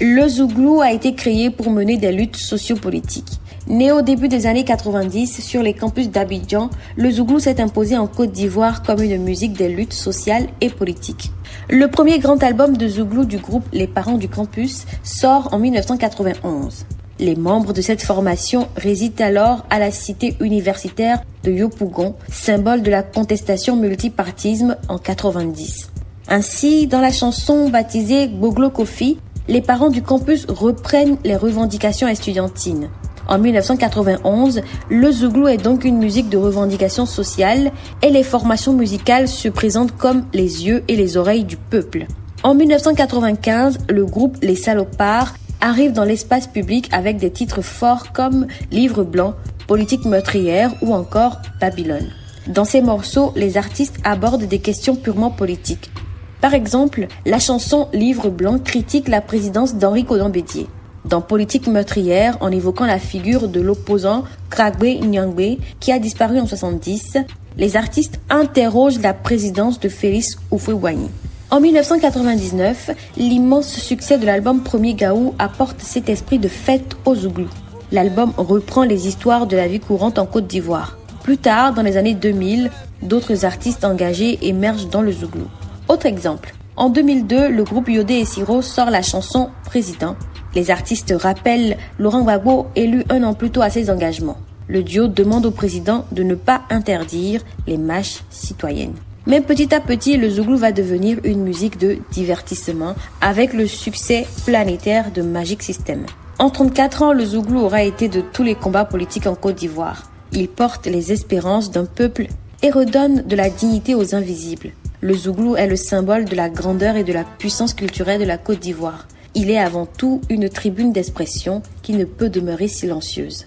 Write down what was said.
Le Zouglou a été créé pour mener des luttes sociopolitiques. Né au début des années 90 sur les campus d'Abidjan, le Zouglou s'est imposé en Côte d'Ivoire comme une musique des luttes sociales et politiques. Le premier grand album de Zouglou du groupe Les Parents du Campus sort en 1991. Les membres de cette formation résident alors à la cité universitaire de Yopougon, symbole de la contestation multipartisme en 90. Ainsi, dans la chanson baptisée Gboglo Kofi, les parents du campus reprennent les revendications estudiantines. En 1991, le Zouglou est donc une musique de revendication sociale et les formations musicales se présentent comme les yeux et les oreilles du peuple. En 1995, le groupe Les Salopards arrive dans l'espace public avec des titres forts comme Livre blanc, Politique meurtrière ou encore Babylone. Dans ces morceaux, les artistes abordent des questions purement politiques. Par exemple, la chanson Livre blanc critique la présidence d'Henri Konan Bédié. Dans Politique meurtrière, en évoquant la figure de l'opposant Kragbe Nyangbe qui a disparu en 1970, les artistes interrogent la présidence de Félix Houphouët-Boigny. En 1999, l'immense succès de l'album Premier Gaou apporte cet esprit de fête au Zouglou. L'album reprend les histoires de la vie courante en Côte d'Ivoire. Plus tard, dans les années 2000, d'autres artistes engagés émergent dans le Zouglou. Autre exemple, en 2002, le groupe Yodé et Siro sort la chanson Président. Les artistes rappellent Laurent Gbagbo, élu un an plus tôt à ses engagements. Le duo demande au président de ne pas interdire les marches citoyennes. Mais petit à petit, le Zouglou va devenir une musique de divertissement avec le succès planétaire de Magic System. En 34 ans, le Zouglou aura été de tous les combats politiques en Côte d'Ivoire. Il porte les espérances d'un peuple et redonne de la dignité aux invisibles. Le Zouglou est le symbole de la grandeur et de la puissance culturelle de la Côte d'Ivoire. Il est avant tout une tribune d'expression qui ne peut demeurer silencieuse.